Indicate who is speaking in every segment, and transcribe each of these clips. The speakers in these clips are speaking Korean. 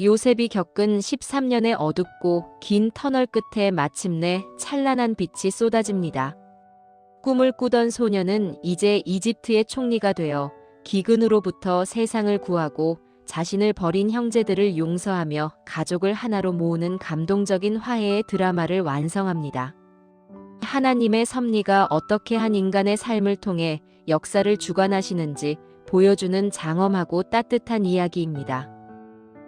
Speaker 1: 요셉이 겪은 13년의 어둡고 긴 터널 끝에 마침내 찬란한 빛이 쏟아집니다. 꿈을 꾸던 소녀는 이제 이집트의 총리가 되어 기근으로부터 세상을 구하고 자신을 버린 형제들을 용서하며 가족을 하나로 모으는 감동적인 화해의 드라마를 완성합니다. 하나님의 섭리가 어떻게 한 인간의 삶을 통해 역사를 주관하시는지 보여주는 장엄하고 따뜻한 이야기입니다.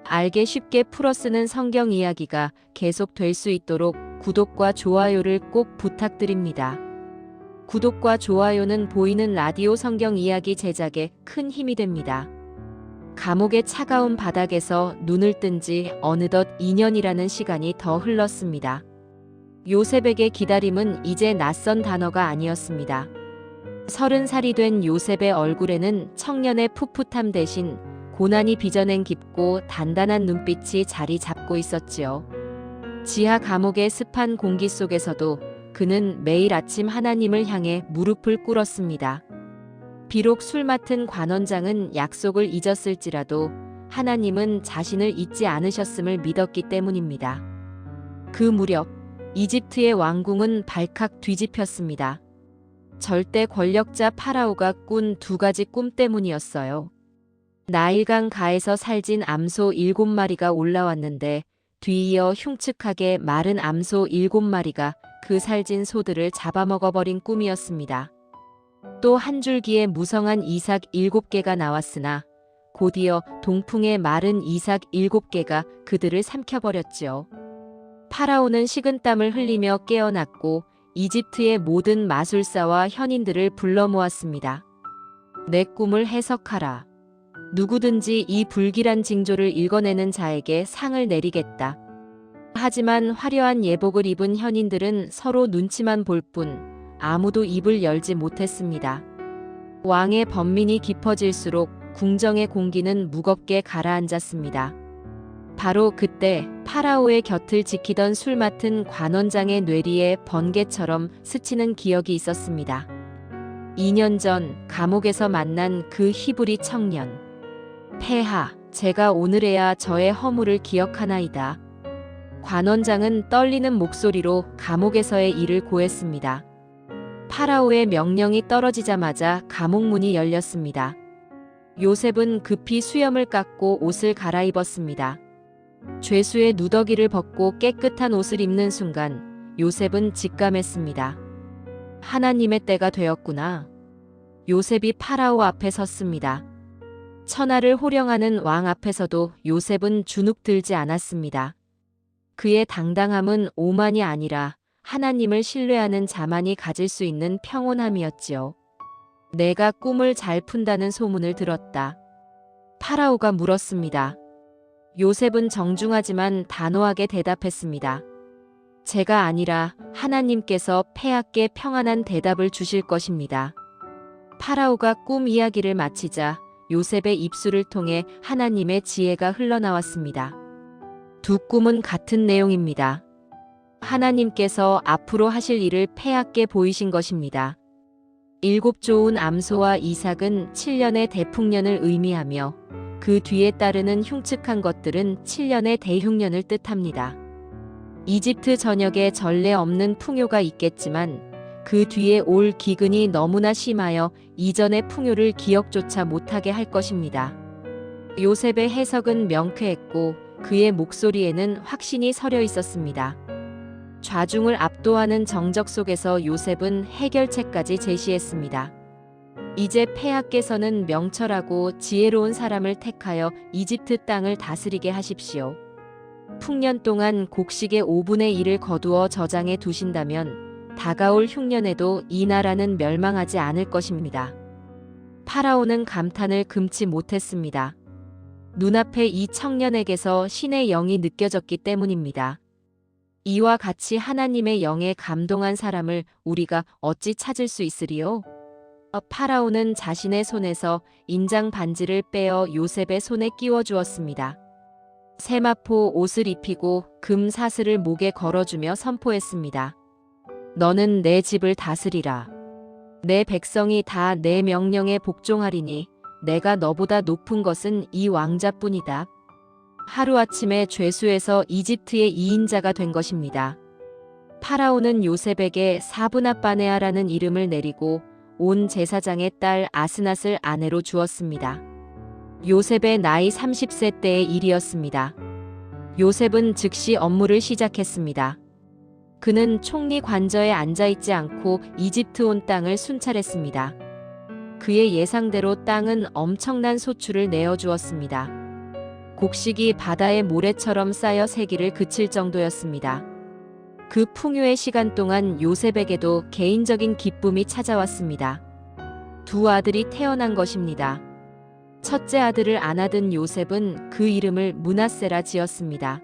Speaker 1: 알게 쉽게 풀어쓰는 성경 이야기가 계속될 수 있도록 구독과 좋아요를 꼭 부탁드립니다. 구독과 좋아요는 보이는 라디오 성경 이야기 제작에 큰 힘이 됩니다. 감옥의 차가운 바닥에서 눈을 뜬 지 어느덧 2년이라는 시간이 더 흘렀습니다. 요셉에게 기다림은 이제 낯선 단어가 아니었습니다. 30살이 된 요셉의 얼굴에는 청년의 풋풋함 대신 고난이 빚어낸 깊고 단단한 눈빛이 자리 잡고 있었지요. 지하 감옥의 습한 공기 속에서도 그는 매일 아침 하나님을 향해 무릎을 꿇었습니다. 비록 술 맡은 관원장은 약속을 잊었을지라도 하나님은 자신을 잊지 않으셨음을 믿었기 때문입니다. 그 무렵 이집트의 왕궁은 발칵 뒤집혔습니다. 절대 권력자 파라오가 꾼 두 가지 꿈 때문이었어요. 나일강 가에서 살진 암소 7마리가 올라왔는데 뒤이어 흉측하게 마른 암소 7마리가 그 살진 소들을 잡아먹어버린 꿈이었습니다. 또 한 줄기의 무성한 이삭 7개가 나왔으나 곧이어 동풍의 마른 이삭 7개가 그들을 삼켜버렸지요. 파라오는 식은땀을 흘리며 깨어났고 이집트의 모든 마술사와 현인들을 불러 모았습니다. 내 꿈을 해석하라. 누구든지 이 불길한 징조를 읽어내는 자에게 상을 내리겠다. 하지만 화려한 예복을 입은 현인들은 서로 눈치만 볼 뿐 아무도 입을 열지 못했습니다. 왕의 번민이 깊어질수록 궁정의 공기는 무겁게 가라앉았습니다. 바로 그때 파라오의 곁을 지키던 술 맡은 관원장의 뇌리에 번개처럼 스치는 기억이 있었습니다. 2년 전 감옥에서 만난 그 히브리 청년. 폐하, 제가 오늘에야 저의 허물을 기억하나이다. 관원장은 떨리는 목소리로 감옥에서의 일을 고했습니다. 파라오의 명령이 떨어지자마자 감옥 문이 열렸습니다. 요셉은 급히 수염을 깎고 옷을 갈아입었습니다. 죄수의 누더기를 벗고 깨끗한 옷을 입는 순간 요셉은 직감했습니다. 하나님의 때가 되었구나. 요셉이 파라오 앞에 섰습니다. 천하를 호령하는 왕 앞에서도 요셉은 주눅 들지 않았습니다. 그의 당당함은 오만이 아니라 하나님을 신뢰하는 자만이 가질 수 있는 평온함이었지요. 내가 꿈을 잘 푼다는 소문을 들었다. 파라오가 물었습니다. 요셉은 정중하지만 단호하게 대답했습니다. 제가 아니라 하나님께서 폐하께 평안한 대답을 주실 것입니다. 파라오가 꿈 이야기를 마치자 요셉의 입술을 통해 하나님의 지혜가 흘러나왔습니다. 두 꿈은 같은 내용입니다. 하나님께서 앞으로 하실 일을 폐하께 보이신 것입니다. 7 좋은 암소와 이삭은 7년의 대풍년을 의미하며 그 뒤에 따르는 흉측한 것들은 7년의 대흉년을 뜻합니다. 이집트 전역에 전례 없는 풍요가 있겠지만 그 뒤에 올 기근이 너무나 심하여 이전의 풍요를 기억조차 못하게 할 것입니다. 요셉의 해석은 명쾌했고 그의 목소리에는 확신이 서려 있었습니다. 좌중을 압도하는 정적 속에서 요셉은 해결책까지 제시했습니다. 이제 폐하께서는 명철하고 지혜로운 사람을 택하여 이집트 땅을 다스리게 하십시오. 풍년 동안 곡식의 5분의 1을 거두어 저장해 두신다면 다가올 흉년에도 이 나라는 멸망하지 않을 것입니다. 파라오는 감탄을 금치 못했습니다. 눈앞에 이 청년에게서 신의 영이 느껴졌기 때문입니다. 이와 같이 하나님의 영에 감동한 사람을 우리가 어찌 찾을 수 있으리요? 파라오는 자신의 손에서 인장 반지를 빼어 요셉의 손에 끼워 주었습니다. 세마포 옷을 입히고 금 사슬을 목에 걸어주며 선포했습니다. 너는 내 집을 다스리라. 내 백성이 다 내 명령에 복종하리니 내가 너보다 높은 것은 이 왕자뿐이다. 하루아침에 죄수에서 이집트의 2인자가 된 것입니다. 파라오는 요셉에게 사브낫바네아라는 이름을 내리고 온 제사장의 딸 아스낫을 아내로 주었습니다. 요셉의 나이 30세 때의 일이었습니다. 요셉은 즉시 업무를 시작했습니다. 그는 총리 관저에 앉아있지 않고 이집트 온 땅을 순찰했습니다. 그의 예상대로 땅은 엄청난 소출을 내어주었습니다. 곡식이 바다의 모래처럼 쌓여 새기를 그칠 정도였습니다. 그 풍요의 시간 동안 요셉에게도 개인적인 기쁨이 찾아왔습니다. 두 아들이 태어난 것입니다. 첫째 아들을 안아든 요셉은 그 이름을 므낫세라 지었습니다.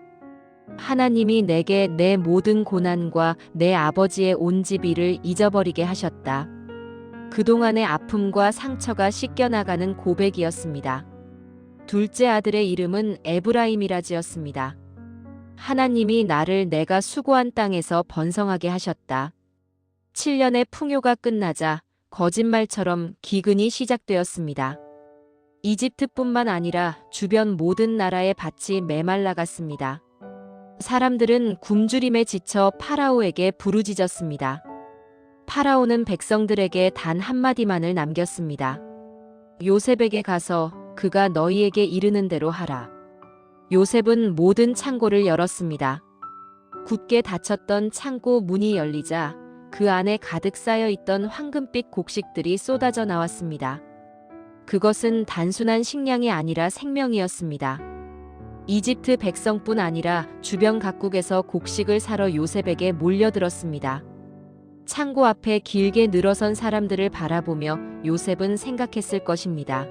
Speaker 1: 하나님이 내게 내 모든 고난과 내 아버지의 온 집 일을 잊어버리게 하셨다. 그동안의 아픔과 상처가 씻겨나가는 고백이었습니다. 둘째 아들의 이름은 에브라임이라 지었습니다. 하나님이 나를 내가 수고한 땅에서 번성하게 하셨다. 7년의 풍요가 끝나자 거짓말처럼 기근이 시작되었습니다. 이집트뿐만 아니라 주변 모든 나라의 밭이 메말라갔습니다. 사람들은 굶주림에 지쳐 파라오에게 부르짖었습니다. 파라오는 백성들에게 단 한마디만을 남겼습니다. 요셉에게 가서 그가 너희에게 이르는 대로 하라. 요셉은 모든 창고를 열었습니다. 굳게 닫혔던 창고 문이 열리자 그 안에 가득 쌓여 있던 황금빛 곡식들이 쏟아져 나왔습니다. 그것은 단순한 식량이 아니라 생명이었습니다. 이집트 백성뿐 아니라 주변 각국에서 곡식을 사러 요셉에게 몰려들었습니다. 창고 앞에 길게 늘어선 사람들을 바라보며 요셉은 생각했을 것입니다.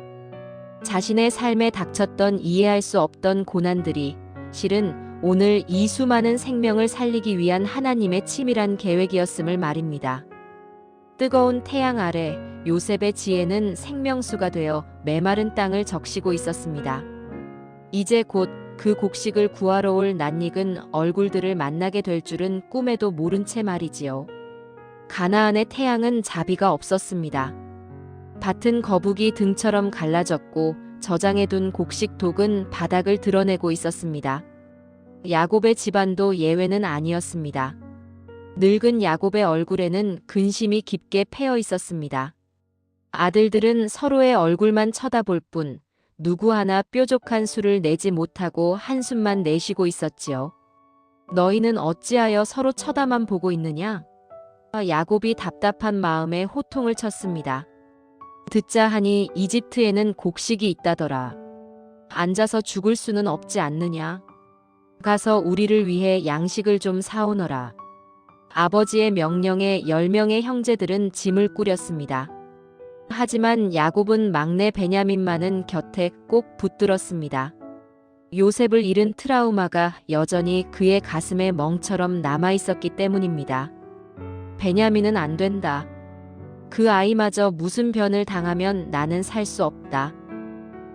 Speaker 1: 자신의 삶에 닥쳤던 이해할 수 없던 고난들이 실은 오늘 이 수많은 생명을 살리기 위한 하나님의 치밀한 계획이었음을 말입니다. 뜨거운 태양 아래 요셉의 지혜는 생명수가 되어 메마른 땅을 적시고 있었습니다. 이제 곧 그 곡식을 구하러 올 낯익은 얼굴들을 만나게 될 줄은 꿈에도 모른 채 말이지요. 가나안의 태양은 자비가 없었습니다. 밭은 거북이 등처럼 갈라졌고 저장해 둔 곡식 독은 바닥을 드러내고 있었습니다. 야곱의 집안도 예외는 아니었습니다. 늙은 야곱의 얼굴에는 근심이 깊게 패여 있었습니다. 아들들은 서로의 얼굴만 쳐다볼 뿐 누구 하나 뾰족한 수를 내지 못하고 한숨만 내쉬고 있었지요. 너희는 어찌하여 서로 쳐다만 보고 있느냐? 야곱이 답답한 마음에 호통을 쳤습니다. 듣자 하니 이집트에는 곡식이 있다더라. 앉아서 죽을 수는 없지 않느냐? 가서 우리를 위해 양식을 좀 사오너라. 아버지의 명령에 10명의 형제들은 짐을 꾸렸습니다. 하지만 야곱은 막내 베냐민만은 곁에 꼭 붙들었습니다. 요셉을 잃은 트라우마가 여전히 그의 가슴에 멍처럼 남아있었기 때문입니다. 베냐민은 안 된다. 그 아이마저 무슨 변을 당하면 나는 살 수 없다.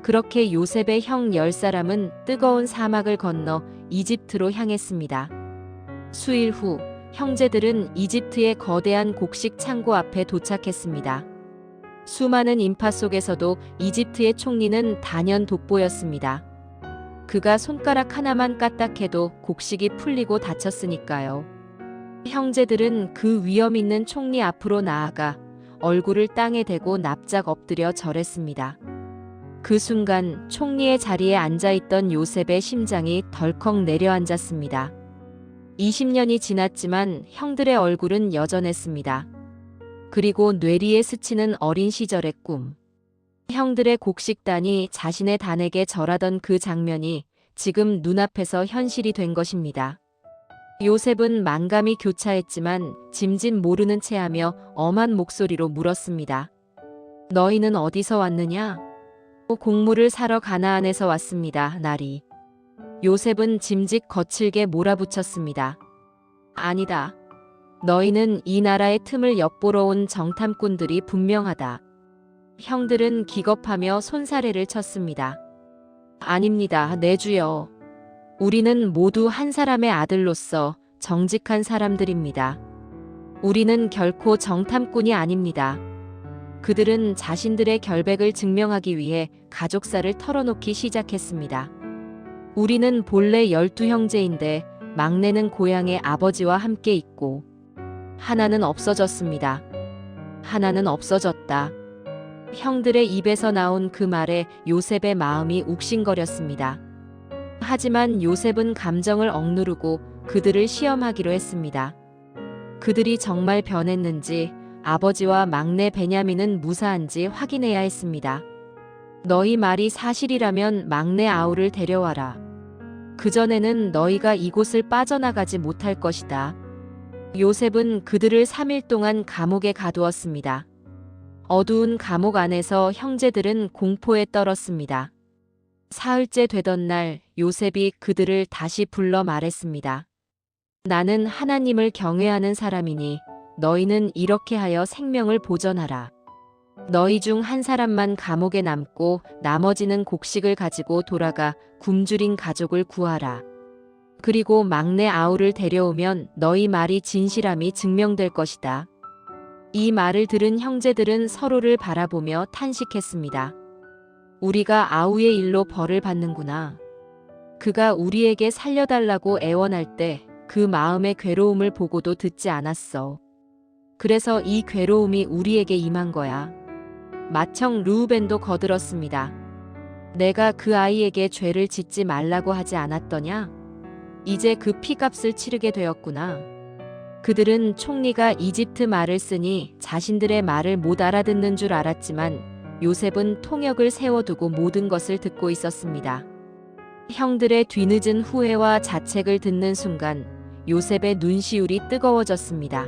Speaker 1: 그렇게 요셉의 형 10사람은 뜨거운 사막을 건너 이집트로 향했습니다. 수일 후 형제들은 이집트의 거대한 곡식 창고 앞에 도착했습니다. 수많은 인파 속에서도 이집트의 총리는 단연 돋보였습니다. 그가 손가락 하나만 까딱해도 곡식이 풀리고 다쳤으니까요. 형제들은 그 위험 있는 총리 앞으로 나아가 얼굴을 땅에 대고 납작 엎드려 절했습니다. 그 순간 총리의 자리에 앉아있던 요셉의 심장이 덜컥 내려앉았습니다. 20년이 지났지만 형들의 얼굴은 여전했습니다. 그리고 뇌리에 스치는 어린 시절의 꿈. 형들의 곡식단이 자신의 단에게 절하던 그 장면이 지금 눈앞에서 현실이 된 것입니다. 요셉은 만감이 교차했지만 짐짓 모르는 체하며 엄한 목소리로 물었습니다. 너희는 어디서 왔느냐? 곡물을 사러 가나안에서 왔습니다, 나리. 요셉은 짐짓 거칠게 몰아붙였습니다. 아니다. 너희는 이 나라의 틈을 엿보러 온 정탐꾼들이 분명하다. 형들은 기겁하며 손사래를 쳤습니다. 아닙니다, 내 주여. 우리는 모두 한 사람의 아들로서 정직한 사람들입니다. 우리는 결코 정탐꾼이 아닙니다. 그들은 자신들의 결백을 증명하기 위해 가족사를 털어놓기 시작했습니다. 우리는 본래 12형제인데 막내는 고향에 아버지와 함께 있고 하나는 없어졌습니다. 하나는 없어졌다. 형들의 입에서 나온 그 말에 요셉의 마음이 욱신거렸습니다. 하지만 요셉은 감정을 억누르고 그들을 시험하기로 했습니다. 그들이 정말 변했는지 아버지와 막내 베냐민은 무사한지 확인해야 했습니다. 너희 말이 사실이라면 막내 아우를 데려와라. 그전에는 너희가 이곳을 빠져나가지 못할 것이다. 요셉은 그들을 3일 동안 감옥에 가두었습니다. 어두운 감옥 안에서 형제들은 공포에 떨었습니다. 사흘째 되던 날 요셉이 그들을 다시 불러 말했습니다. 나는 하나님을 경외하는 사람이니 너희는 이렇게 하여 생명을 보전하라. 너희 중 한 사람만 감옥에 남고 나머지는 곡식을 가지고 돌아가 굶주린 가족을 구하라. 그리고 막내 아우를 데려오면 너희 말이 진실함이 증명될 것이다. 이 말을 들은 형제들은 서로를 바라보며 탄식했습니다. 우리가 아우의 일로 벌을 받는구나. 그가 우리에게 살려달라고 애원할 때 그 마음의 괴로움을 보고도 듣지 않았어. 그래서 이 괴로움이 우리에게 임한 거야. 마청 르우벤도 거들었습니다. 내가 그 아이에게 죄를 짓지 말라고 하지 않았더냐? 이제 그 피값을 치르게 되었구나. 그들은 총리가 이집트 말을 쓰니 자신들의 말을 못 알아듣는 줄 알았지만 요셉은 통역을 세워두고 모든 것을 듣고 있었습니다. 형들의 뒤늦은 후회와 자책을 듣는 순간 요셉의 눈시울이 뜨거워졌습니다.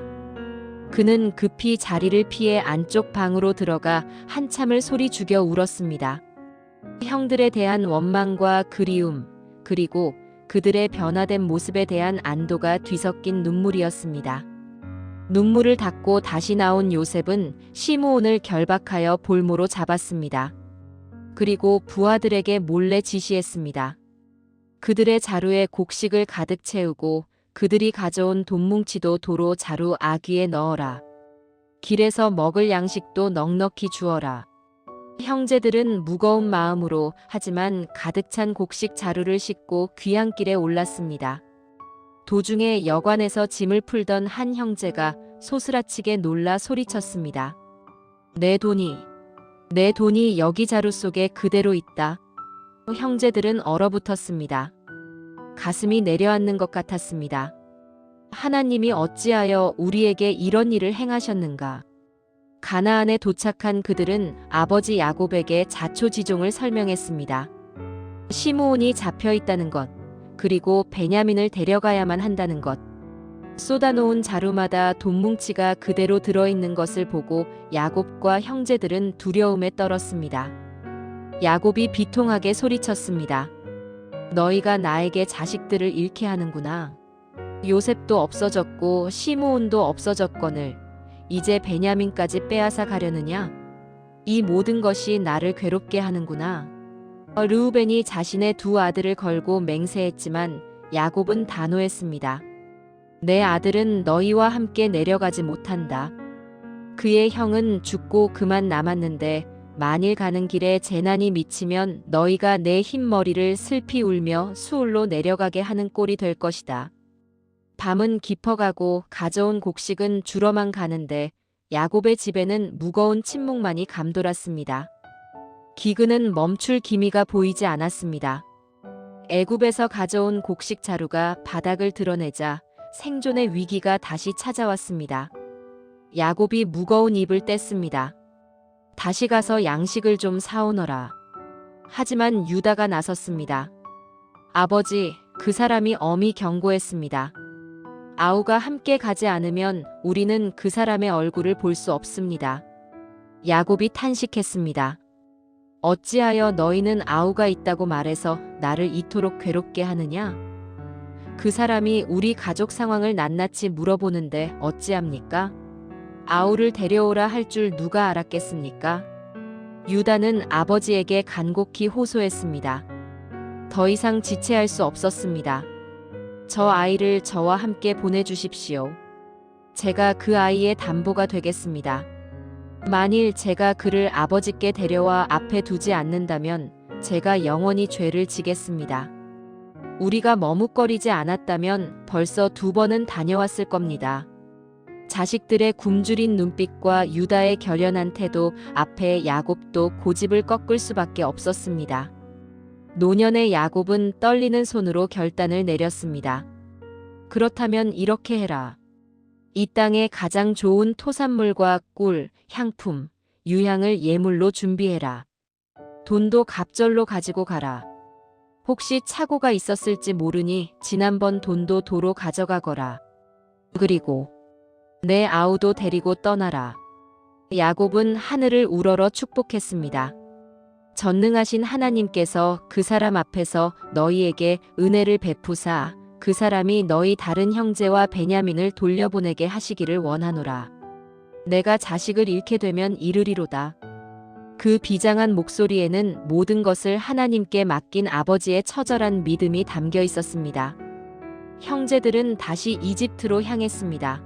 Speaker 1: 그는 급히 자리를 피해 안쪽 방으로 들어가 한참을 소리 죽여 울었습니다. 형들에 대한 원망과 그리움, 그리고 그들의 변화된 모습에 대한 안도가 뒤섞인 눈물이었습니다. 눈물을 닦고 다시 나온 요셉은 시므온을 결박하여 볼모로 잡았습니다. 그리고 부하들에게 몰래 지시했습니다. 그들의 자루에 곡식을 가득 채우고 그들이 가져온 돈뭉치도 도로 자루 아귀에 넣어라. 길에서 먹을 양식도 넉넉히 주어라. 형제들은 무거운 마음으로 하지만 가득 찬 곡식 자루를 싣고 귀향길에 올랐습니다. 도중에 여관에서 짐을 풀던 한 형제가 소스라치게 놀라 소리쳤습니다. 내 돈이 여기 자루 속에 그대로 있다. 형제들은 얼어붙었습니다. 가슴이 내려앉는 것 같았습니다. 하나님이 어찌하여 우리에게 이런 일을 행하셨는가? 가나안에 도착한 그들은 아버지 야곱에게 자초지종을 설명했습니다. 시므온이 잡혀 있다는 것, 그리고 베냐민을 데려가야만 한다는 것. 쏟아놓은 자루마다 돈뭉치가 그대로 들어있는 것을 보고 야곱과 형제들은 두려움에 떨었습니다. 야곱이 비통하게 소리쳤습니다. 너희가 나에게 자식들을 잃게 하는구나. 요셉도 없어졌고 시므온도 없어졌거늘 이제 베냐민까지 빼앗아 가려느냐? 이 모든 것이 나를 괴롭게 하는구나. 르우벤이 자신의 두 아들을 걸고 맹세했지만 야곱은 단호했습니다. 내 아들은 너희와 함께 내려가지 못한다. 그의 형은 죽고 그만 남았는데 만일 가는 길에 재난이 미치면 너희가 내 흰머리를 슬피 울며 수울로 내려가게 하는 꼴이 될 것이다. 밤은 깊어가고 가져온 곡식은 줄어만 가는데 야곱의 집에는 무거운 침묵만이 감돌았습니다. 기근은 멈출 기미가 보이지 않았습니다. 애굽에서 가져온 곡식 자루가 바닥을 드러내자 생존의 위기가 다시 찾아왔습니다. 야곱이 무거운 입을 뗐습니다. 다시 가서 양식을 좀 사오너라. 하지만 유다가 나섰습니다. 아버지, 그 사람이 엄히 경고했습니다. 아우가 함께 가지 않으면 우리는 그 사람의 얼굴을 볼 수 없습니다. 야곱이 탄식했습니다. 어찌하여 너희는 아우가 있다고 말해서 나를 이토록 괴롭게 하느냐? 그 사람이 우리 가족 상황을 낱낱이 물어보는데 어찌합니까? 아우를 데려오라 할 줄 누가 알았겠습니까? 유다는 아버지에게 간곡히 호소했습니다. 더 이상 지체할 수 없었습니다. 저 아이를 저와 함께 보내주십시오. 제가 그 아이의 담보가 되겠습니다. 만일 제가 그를 아버지께 데려와 앞에 두지 않는다면 제가 영원히 죄를 지겠습니다. 우리가 머뭇거리지 않았다면 벌써 2번은 다녀왔을 겁니다. 자식들의 굶주린 눈빛과 유다의 결연한 태도 앞에 야곱도 고집을 꺾을 수밖에 없었습니다. 노년의 야곱은 떨리는 손으로 결단을 내렸습니다. 그렇다면 이렇게 해라. 이 땅의 가장 좋은 토산물과 꿀, 향품, 유향을 예물로 준비해라. 돈도 갑절로 가지고 가라. 혹시 착오가 있었을지 모르니 지난번 돈도 도로 가져가거라. 그리고 내 아우도 데리고 떠나라. 야곱은 하늘을 우러러 축복했습니다. 전능하신 하나님께서 그 사람 앞에서 너희에게 은혜를 베푸사 그 사람이 너희 다른 형제와 베냐민을 돌려보내게 하시기를 원하노라. 내가 자식을 잃게 되면 이르리로다. 그 비장한 목소리에는 모든 것을 하나님께 맡긴 아버지의 처절한 믿음이 담겨 있었습니다. 형제들은 다시 이집트로 향했습니다.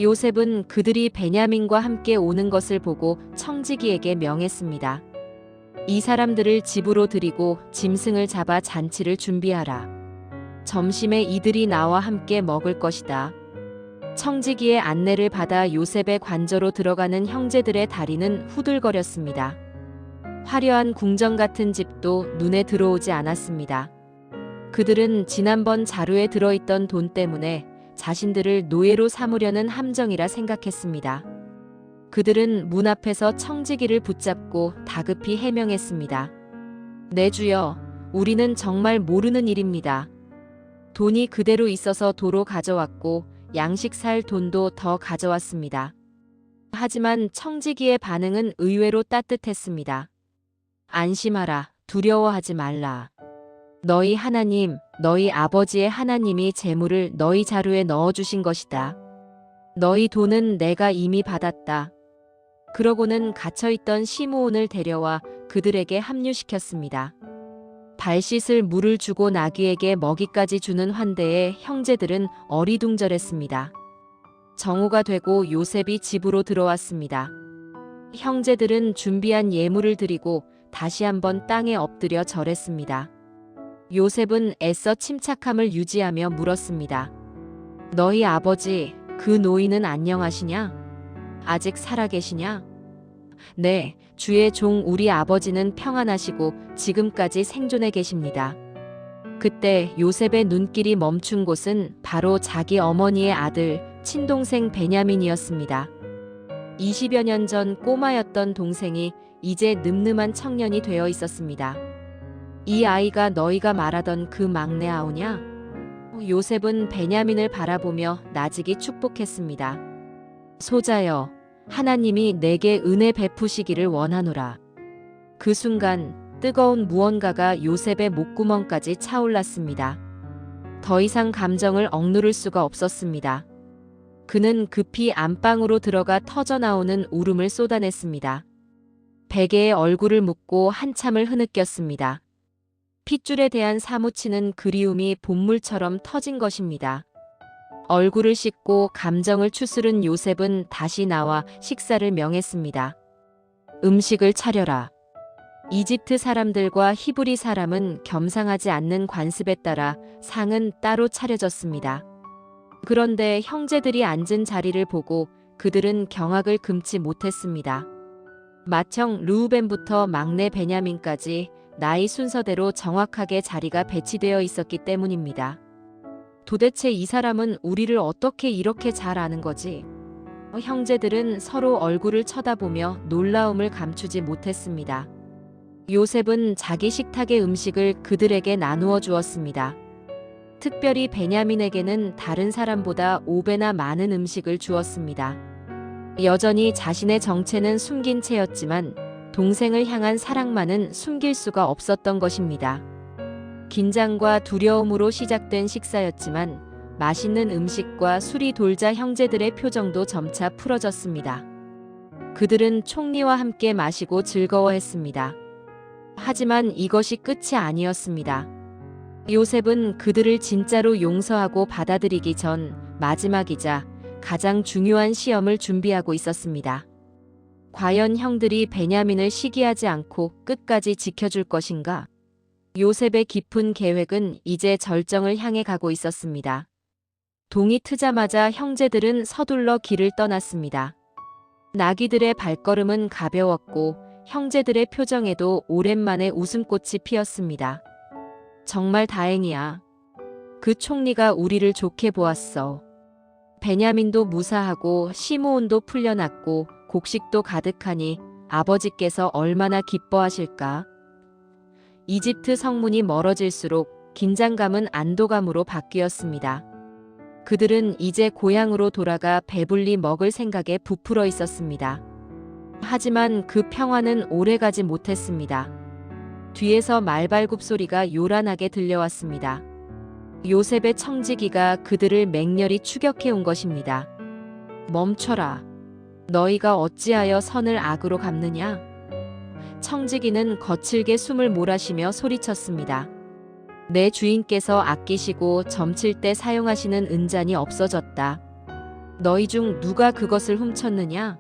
Speaker 1: 요셉은 그들이 베냐민과 함께 오는 것을 보고 청지기에게 명했습니다. 이 사람들을 집으로 들이고 짐승을 잡아 잔치를 준비하라. 점심에 이들이 나와 함께 먹을 것이다. 청지기의 안내를 받아 요셉의 관저로 들어가는 형제들의 다리는 후들거렸습니다. 화려한 궁전 같은 집도 눈에 들어오지 않았습니다. 그들은 지난번 자루에 들어있던 돈 때문에 자신들을 노예로 삼으려는 함정이라 생각했습니다. 그들은 문 앞에서 청지기를 붙잡고 다급히 해명했습니다. 네 주여, 우리는 정말 모르는 일입니다. 돈이 그대로 있어서 도로 가져왔고 양식 살 돈도 더 가져왔습니다. 하지만 청지기의 반응은 의외로 따뜻했습니다. 안심하라, 두려워하지 말라. 너희 하나님, 너희 아버지의 하나님이 재물을 너희 자루에 넣어주신 것이다. 너희 돈은 내가 이미 받았다. 그러고는 갇혀있던 시므온을 데려와 그들에게 합류시켰습니다. 발 씻을 물을 주고 나귀에게 먹이까지 주는 환대에 형제들은 어리둥절했습니다. 정오가 되고 요셉이 집으로 들어왔습니다. 형제들은 준비한 예물을 드리고 다시 한번 땅에 엎드려 절했습니다. 요셉은 애써 침착함을 유지하며 물었습니다. 너희 아버지, 그 노인은 안녕하시냐? 아직 살아계시냐? 네, 주의 종 우리 아버지는 평안하시고 지금까지 생존해 계십니다. 그때 요셉의 눈길이 멈춘 곳은 바로 자기 어머니의 아들, 친동생 베냐민이었습니다. 20여 년 전 꼬마였던 동생이 이제 늠름한 청년이 되어 있었습니다. 이 아이가 너희가 말하던 그 막내 아우냐? 요셉은 베냐민을 바라보며 나직이 축복했습니다. 소자여, 하나님이 내게 은혜 베푸시기를 원하노라. 그 순간 뜨거운 무언가가 요셉의 목구멍까지 차올랐습니다. 더 이상 감정을 억누를 수가 없었습니다. 그는 급히 안방으로 들어가 터져나오는 울음을 쏟아냈습니다. 베개에 얼굴을 묻고 한참을 흐느꼈습니다. 핏줄에 대한 사무치는 그리움이 본물처럼 터진 것입니다. 얼굴을 씻고 감정을 추스른 요셉은 다시 나와 식사를 명했습니다. 음식을 차려라. 이집트 사람들과 히브리 사람은 겸상하지 않는 관습에 따라 상은 따로 차려졌습니다. 그런데 형제들이 앉은 자리를 보고 그들은 경악을 금치 못했습니다. 맏형 르우벤부터 막내 베냐민까지 나이 순서대로 정확하게 자리가 배치되어 있었기 때문입니다. 도대체 이 사람은 우리를 어떻게 이렇게 잘 아는 거지? 형제들은 서로 얼굴을 쳐다보며 놀라움을 감추지 못했습니다. 요셉은 자기 식탁의 음식을 그들에게 나누어 주었습니다. 특별히 베냐민에게는 다른 사람보다 5배나 많은 음식을 주었습니다. 여전히 자신의 정체는 숨긴 채였지만 동생을 향한 사랑만은 숨길 수가 없었던 것입니다. 긴장과 두려움으로 시작된 식사였지만 맛있는 음식과 술이 돌자 형제들의 표정도 점차 풀어졌습니다. 그들은 총리와 함께 마시고 즐거워했습니다. 하지만 이것이 끝이 아니었습니다. 요셉은 그들을 진짜로 용서하고 받아들이기 전 마지막이자 가장 중요한 시험을 준비하고 있었습니다. 과연 형들이 베냐민을 시기하지 않고 끝까지 지켜줄 것인가? 요셉의 깊은 계획은 이제 절정을 향해 가고 있었습니다. 동이 트자마자 형제들은 서둘러 길을 떠났습니다. 나귀들의 발걸음은 가벼웠고 형제들의 표정에도 오랜만에 웃음꽃이 피었습니다. 정말 다행이야. 그 총리가 우리를 좋게 보았어. 베냐민도 무사하고 시므온도 풀려났고 곡식도 가득하니 아버지께서 얼마나 기뻐하실까. 이집트 성문이 멀어질수록 긴장감은 안도감으로 바뀌었습니다. 그들은 이제 고향으로 돌아가 배불리 먹을 생각에 부풀어 있었습니다. 하지만 그 평화는 오래가지 못했습니다. 뒤에서 말발굽 소리가 요란하게 들려왔습니다. 요셉의 청지기가 그들을 맹렬히 추격해 온 것입니다. 멈춰라. 너희가 어찌하여 선을 악으로 갚느냐? 청지기는 거칠게 숨을 몰아쉬며 소리쳤습니다. 내 주인께서 아끼시고 점칠 때 사용하시는 은잔이 없어졌다. 너희 중 누가 그것을 훔쳤느냐?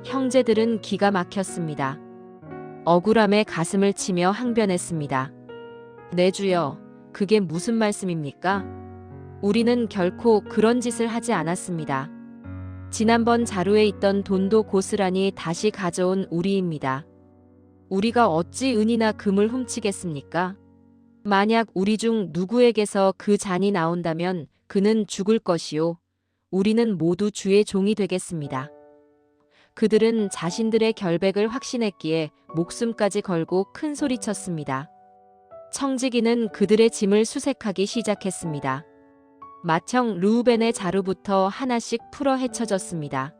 Speaker 1: 형제들은 기가 막혔습니다. 억울함에 가슴을 치며 항변했습니다. 내 주여, 그게 무슨 말씀입니까? 우리는 결코 그런 짓을 하지 않았습니다. 지난번 자루에 있던 돈도 고스란히 다시 가져온 우리입니다. 우리가 어찌 은이나 금을 훔치겠습니까? 만약 우리 중 누구에게서 그 잔이 나온다면 그는 죽을 것이요. 우리는 모두 주의 종이 되겠습니다. 그들은 자신들의 결백을 확신했기에 목숨까지 걸고 큰 소리쳤습니다. 청지기는 그들의 짐을 수색하기 시작했습니다. 맏형 르우벤의 자루부터 하나씩 풀어 헤쳐졌습니다.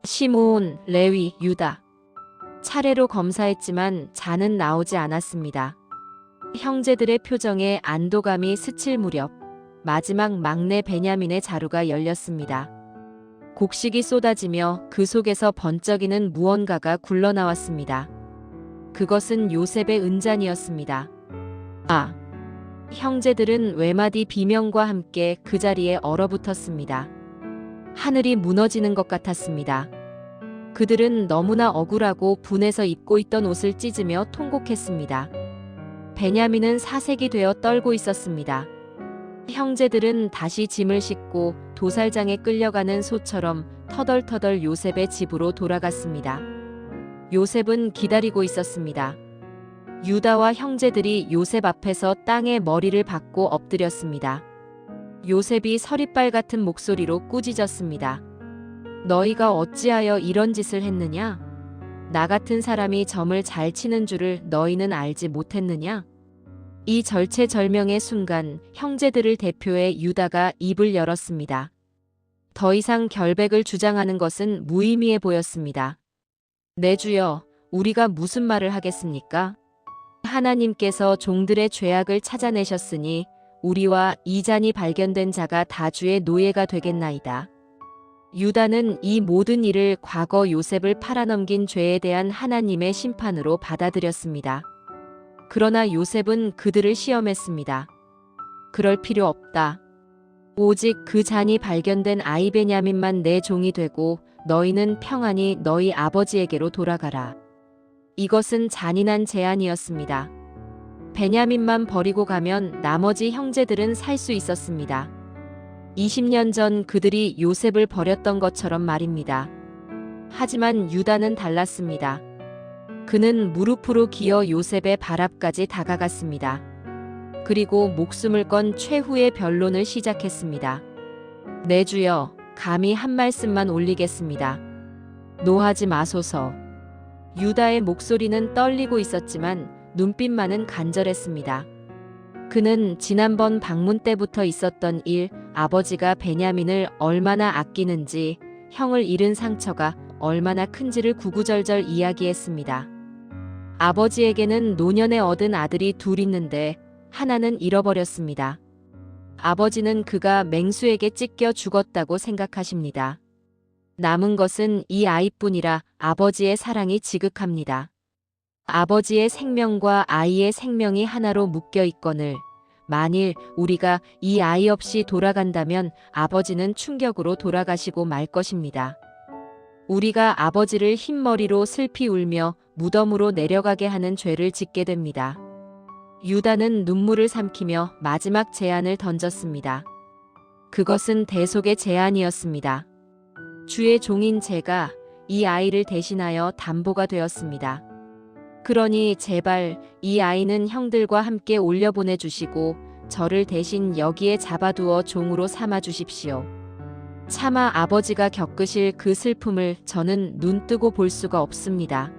Speaker 1: 시므온, 레위, 유다. 차례로 검사했지만 잔은 나오지 않았습니다. 형제들의 표정에 안도감이 스칠 무렵 마지막 막내 베냐민의 자루가 열렸습니다. 곡식이 쏟아지며 그 속에서 번쩍이는 무언가가 굴러나왔습니다. 그것은 요셉의 은잔이었습니다. 아! 형제들은 외마디 비명과 함께 그 자리에 얼어붙었습니다. 하늘이 무너지는 것 같았습니다. 그들은 너무나 억울하고 분해서 입고 있던 옷을 찢으며 통곡했습니다. 베냐민은 사색이 되어 떨고 있었습니다. 형제들은 다시 짐을 싣고 도살장에 끌려가는 소처럼 터덜터덜 요셉의 집으로 돌아갔습니다. 요셉은 기다리고 있었습니다. 유다와 형제들이 요셉 앞에서 땅에 머리를 박고 엎드렸습니다. 요셉이 서리빨 같은 목소리로 꾸짖었습니다. 너희가 어찌하여 이런 짓을 했느냐? 나 같은 사람이 점을 잘 치는 줄을 너희는 알지 못했느냐? 이 절체절명의 순간 형제들을 대표해 유다가 입을 열었습니다. 더 이상 결백을 주장하는 것은 무의미해 보였습니다. 내 주여, 우리가 무슨 말을 하겠습니까? 하나님께서 종들의 죄악을 찾아내셨으니 우리와 이 잔이 발견된 자가 다주의 노예가 되겠나이다. 유다는 이 모든 일을 과거 요셉을 팔아넘긴 죄에 대한 하나님의 심판으로 받아들였습니다. 그러나 요셉은 그들을 시험했습니다. 그럴 필요 없다. 오직 그 잔이 발견된 아이 베냐민만 내 종이 되고 너희는 평안히 너희 아버지에게로 돌아가라. 이것은 잔인한 제안이었습니다. 베냐민만 버리고 가면 나머지 형제들은 살 수 있었습니다. 20년 전 그들이 요셉을 버렸던 것처럼 말입니다. 하지만 유다는 달랐습니다. 그는 무릎으로 기어 요셉의 발 앞까지 다가갔습니다. 그리고 목숨을 건 최후의 변론을 시작했습니다. 내 주여, 감히 한 말씀만 올리겠습니다. 노하지 마소서. 유다의 목소리는 떨리고 있었지만 눈빛만은 간절했습니다. 그는 지난번 방문 때부터 있었던 일, 아버지가 베냐민을 얼마나 아끼는지, 형을 잃은 상처가 얼마나 큰지를 구구절절 이야기했습니다. 아버지에게는 노년에 얻은 아들이 둘 있는데 하나는 잃어버렸습니다. 아버지는 그가 맹수에게 찢겨 죽었다고 생각하십니다. 남은 것은 이 아이뿐이라 아버지의 사랑이 지극합니다. 아버지의 생명과 아이의 생명이 하나로 묶여 있거늘 만일 우리가 이 아이 없이 돌아간다면 아버지는 충격으로 돌아가시고 말 것입니다. 우리가 아버지를 흰머리로 슬피 울며 무덤으로 내려가게 하는 죄를 짓게 됩니다. 유다는 눈물을 삼키며 마지막 제안을 던졌습니다. 그것은 대속의 제안이었습니다. 주의 종인 제가 이 아이를 대신하여 담보가 되었습니다. 그러니 제발 이 아이는 형들과 함께 올려보내 주시고 저를 대신 여기에 잡아두어 종으로 삼아 주십시오. 차마 아버지가 겪으실 그 슬픔을 저는 눈뜨고 볼 수가 없습니다.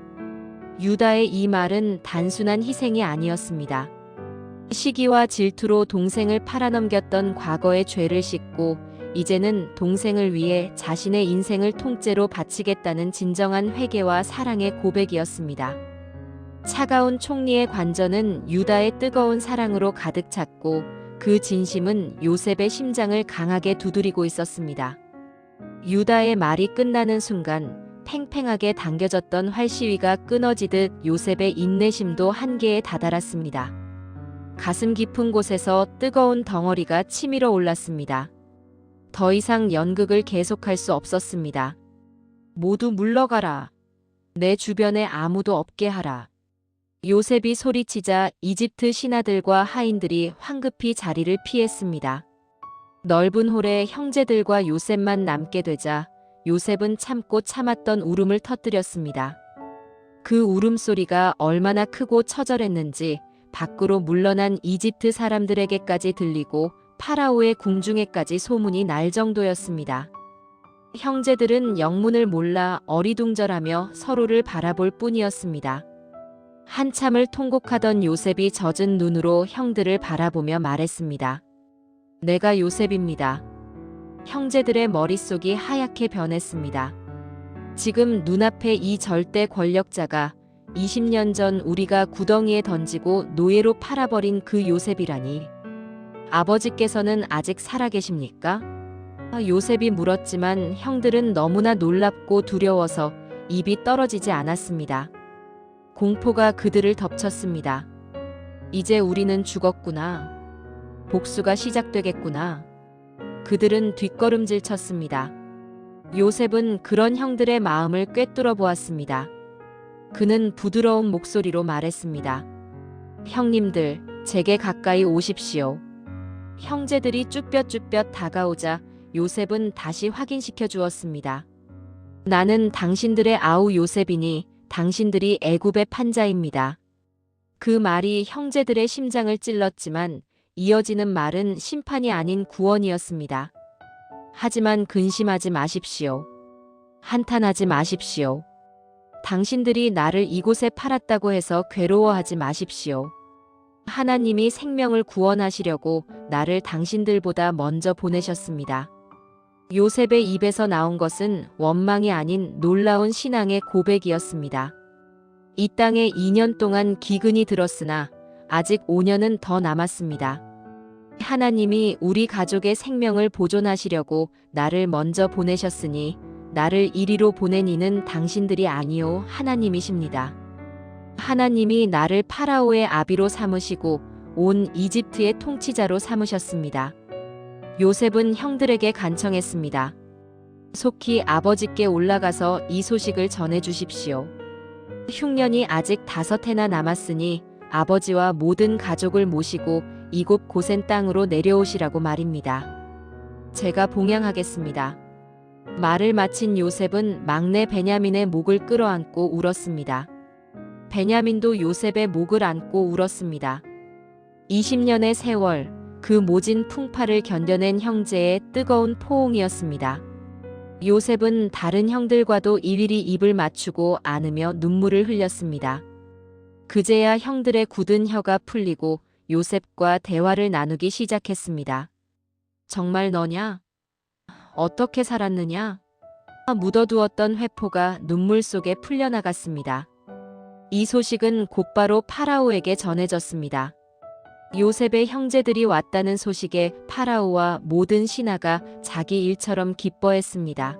Speaker 1: 유다의 이 말은 단순한 희생이 아니었습니다. 시기와 질투로 동생을 팔아넘겼던 과거의 죄를 씻고 이제는 동생을 위해 자신의 인생을 통째로 바치겠다는 진정한 회개와 사랑의 고백이었습니다. 차가운 총리의 관전은 유다의 뜨거운 사랑으로 가득 찼고 그 진심은 요셉의 심장을 강하게 두드리고 있었습니다. 유다의 말이 끝나는 순간 팽팽하게 당겨졌던 활시위가 끊어지듯 요셉의 인내심도 한계에 다다랐습니다. 가슴 깊은 곳에서 뜨거운 덩어리가 치밀어 올랐습니다. 더 이상 연극을 계속할 수 없었습니다. 모두 물러가라. 내 주변에 아무도 없게 하라. 요셉이 소리치자 이집트 신하들과 하인들이 황급히 자리를 피했습니다. 넓은 홀에 형제들과 요셉만 남게 되자 요셉은 참고 참았던 울음을 터뜨렸습니다. 그 울음소리가 얼마나 크고 처절했는지 밖으로 물러난 이집트 사람들에게까지 들리고 파라오의 궁중에까지 소문이 날 정도였습니다. 형제들은 영문을 몰라 어리둥절하며 서로를 바라볼 뿐이었습니다. 한참을 통곡하던 요셉이 젖은 눈으로 형들을 바라보며 말했습니다. 내가 요셉입니다. 형제들의 머릿속이 하얗게 변했습니다. 지금 눈앞에 이 절대 권력자가 20년 전 우리가 구덩이에 던지고 노예로 팔아버린 그 요셉이라니. 아버지께서는 아직 살아계십니까? 요셉이 물었지만 형들은 너무나 놀랍고 두려워서 입이 떨어지지 않았습니다. 공포가 그들을 덮쳤습니다. 이제 우리는 죽었구나. 복수가 시작되겠구나. 그들은 뒷걸음질 쳤습니다. 요셉은 그런 형들의 마음을 꿰뚫어 보았습니다. 그는 부드러운 목소리로 말했습니다. 형님들, 제게 가까이 오십시오. 형제들이 쭈뼛쭈뼛 다가오자 요셉은 다시 확인시켜 주었습니다. 나는 당신들의 아우 요셉이니 당신들이 애굽의 판자입니다. 그 말이 형제들의 심장을 찔렀지만 이어지는 말은 심판이 아닌 구원이었습니다. 하지만 근심하지 마십시오. 한탄하지 마십시오. 당신들이 나를 이곳에 팔았다고 해서 괴로워하지 마십시오. 하나님이 생명을 구원하시려고 나를 당신들보다 먼저 보내셨습니다. 요셉의 입에서 나온 것은 원망이 아닌 놀라운 신앙의 고백이었습니다. 이 땅에 2년 동안 기근이 들었으나 아직 5년은 더 남았습니다. 하나님이 우리 가족의 생명을 보존하시려고 나를 먼저 보내셨으니 나를 이리로 보낸 이는 당신들이 아니요 하나님이십니다. 하나님이 나를 파라오의 아비로 삼으시고 온 이집트의 통치자로 삼으셨습니다. 요셉은 형들에게 간청했습니다. 속히 아버지께 올라가서 이 소식을 전해 주십시오. 흉년이 아직 5해나 남았으니 아버지와 모든 가족을 모시고 이곳 고센 땅으로 내려오시라고 말입니다. 제가 봉양하겠습니다. 말을 마친 요셉은 막내 베냐민의 목을 끌어안고 울었습니다. 베냐민도 요셉의 목을 안고 울었습니다. 20년의 세월, 그 모진 풍파를 견뎌낸 형제의 뜨거운 포옹이었습니다. 요셉은 다른 형들과도 일일이 입을 맞추고 안으며 눈물을 흘렸습니다. 그제야 형들의 굳은 혀가 풀리고 요셉과 대화를 나누기 시작했습니다. 정말 너냐? 어떻게 살았느냐? 묻어두었던 회포가 눈물 속에 풀려나갔습니다. 이 소식은 곧바로 파라오에게 전해졌습니다. 요셉의 형제들이 왔다는 소식에 파라오와 모든 신하가 자기 일처럼 기뻐했습니다.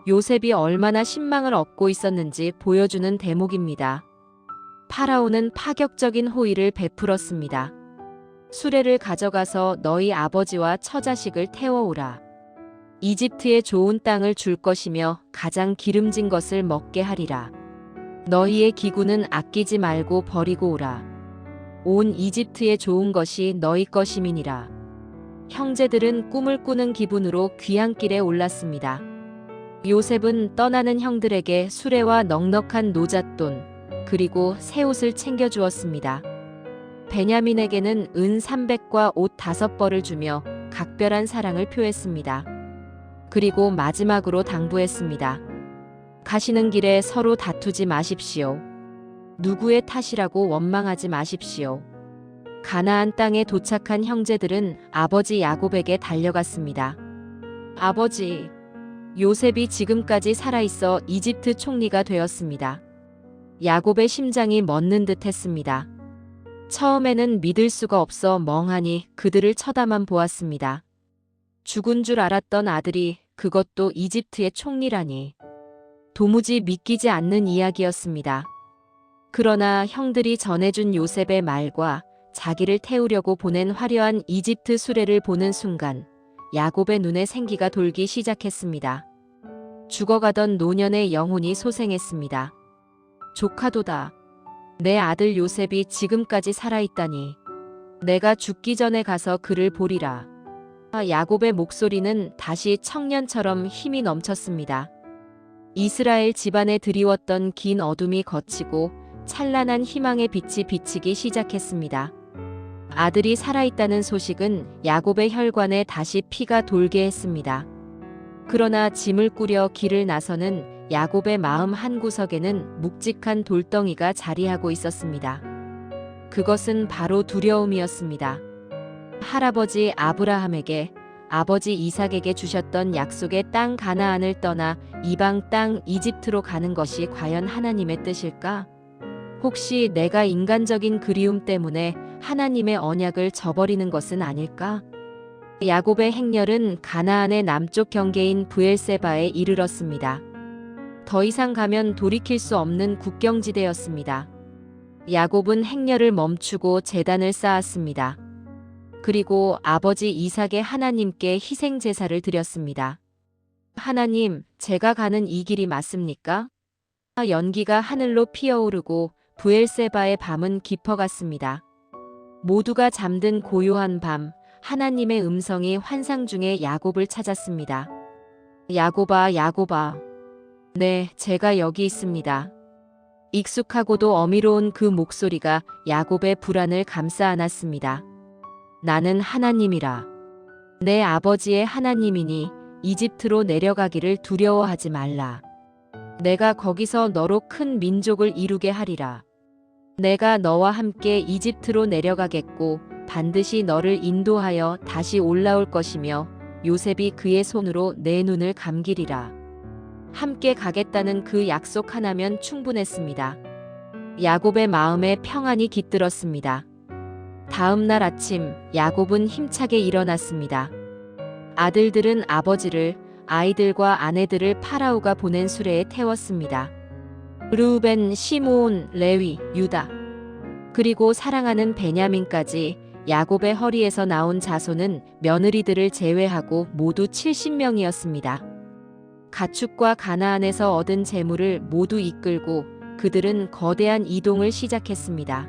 Speaker 1: 요셉이 얼마나 신망을 얻고 있었는지 보여주는 대목입니다. 파라오는 파격적인 호의를 베풀었습니다. 수레를 가져가서 너희 아버지와 처자식을 태워오라. 이집트에 좋은 땅을 줄 것이며 가장 기름진 것을 먹게 하리라. 너희의 기구는 아끼지 말고 버리고 오라. 온 이집트에 좋은 것이 너희 것임이니라. 형제들은 꿈을 꾸는 기분으로 귀향길에 올랐습니다. 요셉은 떠나는 형들에게 수레와 넉넉한 노잣돈, 그리고 새 옷을 챙겨주었습니다. 베냐민에게는 은 300과 옷 5벌을 주며 각별한 사랑을 표했습니다. 그리고 마지막으로 당부했습니다. 가시는 길에 서로 다투지 마십시오. 누구의 탓이라고 원망하지 마십시오. 가나안 땅에 도착한 형제들은 아버지 야곱에게 달려갔습니다. 아버지, 요셉이 지금까지 살아있어 이집트 총리가 되었습니다. 야곱의 심장이 멎는 듯 했습니다. 처음에는 믿을 수가 없어 멍하니 그들을 쳐다만 보았습니다. 죽은 줄 알았던 아들이 그것도 이집트의 총리라니. 도무지 믿기지 않는 이야기였습니다. 그러나 형들이 전해준 요셉의 말과 자기를 태우려고 보낸 화려한 이집트 수레를 보는 순간 야곱의 눈에 생기가 돌기 시작했습니다. 죽어가던 노년의 영혼이 소생했습니다. 조카도다. 내 아들 요셉이 지금까지 살아있다니. 내가 죽기 전에 가서 그를 보리라. 야곱의 목소리는 다시 청년처럼 힘이 넘쳤습니다. 이스라엘 집안에 드리웠던 긴 어둠이 걷히고 찬란한 희망의 빛이 비치기 시작했습니다. 아들이 살아있다는 소식은 야곱의 혈관에 다시 피가 돌게 했습니다. 그러나 짐을 꾸려 길을 나서는 야곱의 마음 한구석에는 묵직한 돌덩이가 자리하고 있었습니다. 그것은 바로 두려움이었습니다. 할아버지 아브라함에게, 아버지 이삭에게 주셨던 약속의 땅 가나안을 떠나 이방 땅 이집트로 가는 것이 과연 하나님의 뜻일까? 혹시 내가 인간적인 그리움 때문에 하나님의 언약을 저버리는 것은 아닐까? 야곱의 행렬은 가나안의 남쪽 경계인 브엘세바에 이르렀습니다. 더 이상 가면 돌이킬 수 없는 국경지대였습니다. 야곱은 행렬을 멈추고 제단을 쌓았습니다. 그리고 아버지 이삭의 하나님께 희생 제사를 드렸습니다. 하나님, 제가 가는 이 길이 맞습니까? 연기가 하늘로 피어오르고 브엘세바의 밤은 깊어갔습니다. 모두가 잠든 고요한 밤, 하나님의 음성이 환상 중에 야곱을 찾았습니다. 야곱아, 야곱아. 네, 제가 여기 있습니다. 익숙하고도 어미로운 그 목소리가 야곱의 불안을 감싸 안았습니다. 나는 하나님이라. 내 아버지의 하나님이니 이집트로 내려가기를 두려워하지 말라. 내가 거기서 너로 큰 민족을 이루게 하리라. 내가 너와 함께 이집트로 내려가겠고 반드시 너를 인도하여 다시 올라올 것이며 요셉이 그의 손으로 내 눈을 감기리라. 함께 가겠다는 그 약속 하나면 충분했습니다. 야곱의 마음에 평안이 깃들었습니다. 다음 날 아침 야곱은 힘차게 일어났습니다. 아들들은 아버지를, 아이들과 아내들을 파라오가 보낸 수레에 태웠습니다. 르우벤, 시므온, 레위, 유다, 그리고 사랑하는 베냐민까지 야곱의 허리에서 나온 자손은 며느리들을 제외하고 모두 70명이었습니다. 가축과 가나안에서 얻은 재물을 모두 이끌고 그들은 거대한 이동을 시작했습니다.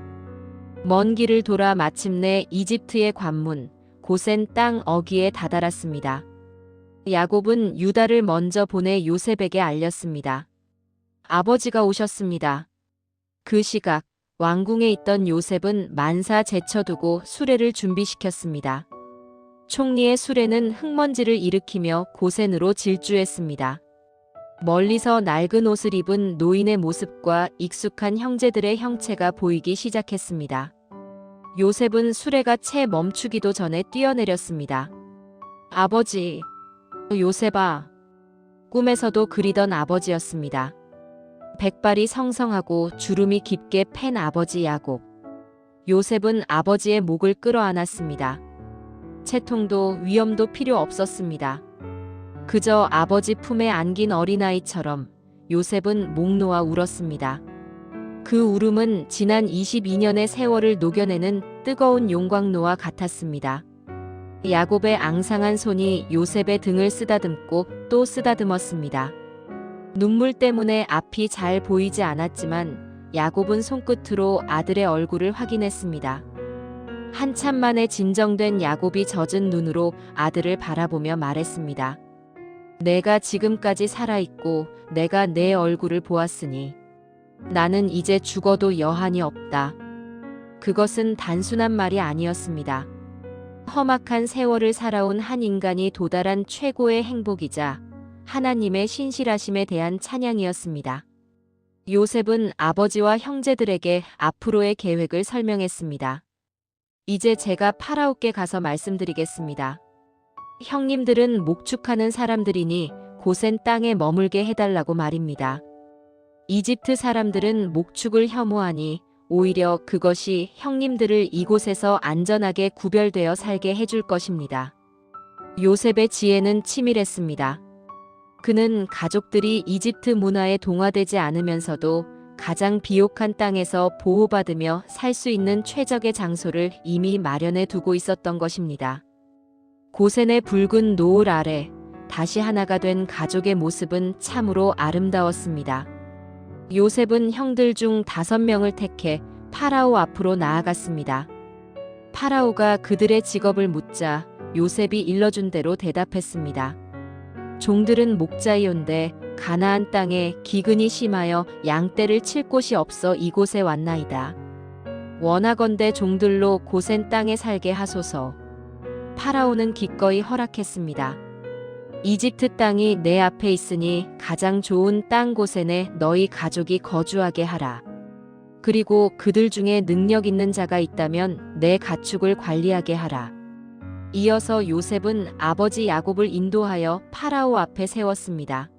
Speaker 1: 먼 길을 돌아 마침내 이집트의 관문, 고센 땅 어귀에 다다랐습니다. 야곱은 유다를 먼저 보내 요셉에게 알렸습니다. 아버지가 오셨습니다. 그 시각 왕궁에 있던 요셉은 만사 제쳐두고 수레를 준비시켰습니다. 총리의 수레는 흙먼지를 일으키며 고센으로 질주했습니다. 멀리서 낡은 옷을 입은 노인의 모습과 익숙한 형제들의 형체가 보이기 시작했습니다. 요셉은 수레가 채 멈추기도 전에 뛰어내렸습니다. 아버지, 요셉아. 꿈에서도 그리던 아버지였습니다. 백발이 성성하고 주름이 깊게 팬 아버지 야곱. 요셉은 아버지의 목을 끌어안았습니다. 채통도 위험도 필요 없었습니다. 그저 아버지 품에 안긴 어린아이처럼 요셉은 목 놓아 울었습니다. 그 울음은 지난 22년의 세월을 녹여내는 뜨거운 용광로와 같았습니다. 야곱의 앙상한 손이 요셉의 등을 쓰다듬고 또 쓰다듬었습니다. 눈물 때문에 앞이 잘 보이지 않았지만 야곱은 손끝으로 아들의 얼굴을 확인했습니다. 한참 만에 진정된 야곱이 젖은 눈으로 아들을 바라보며 말했습니다. 내가 지금까지 살아있고 내가 내 얼굴을 보았으니 나는 이제 죽어도 여한이 없다. 그것은 단순한 말이 아니었습니다. 험악한 세월을 살아온 한 인간이 도달한 최고의 행복이자 하나님의 신실하심에 대한 찬양이었습니다. 요셉은 아버지와 형제들에게 앞으로의 계획을 설명했습니다. 이제 제가 파라오께 가서 말씀드리겠습니다. 형님들은 목축하는 사람들이니 고센 땅에 머물게 해달라고 말입니다. 이집트 사람들은 목축을 혐오하니 오히려 그것이 형님들을 이곳에서 안전하게 구별되어 살게 해줄 것입니다. 요셉의 지혜는 치밀했습니다. 그는 가족들이 이집트 문화에 동화되지 않으면서도 가장 비옥한 땅에서 보호받으며 살 수 있는 최적의 장소를 이미 마련해 두고 있었던 것입니다. 고센의 붉은 노을 아래 다시 하나가 된 가족의 모습은 참으로 아름다웠습니다. 요셉은 형들 중 5명을 택해 파라오 앞으로 나아갔습니다. 파라오가 그들의 직업을 묻자 요셉이 일러준 대로 대답했습니다. 종들은 목자이온데 가나안 땅에 기근이 심하여 양떼를 칠 곳이 없어 이곳에 왔나이다. 원하건대 종들로 고센 땅에 살게 하소서. 파라오는 기꺼이 허락했습니다. 이집트 땅이 내 앞에 있으니 가장 좋은 땅 고센에 너희 가족이 거주하게 하라. 그리고 그들 중에 능력 있는 자가 있다면 내 가축을 관리하게 하라. 이어서 요셉은 아버지 야곱을 인도하여 파라오 앞에 세웠습니다.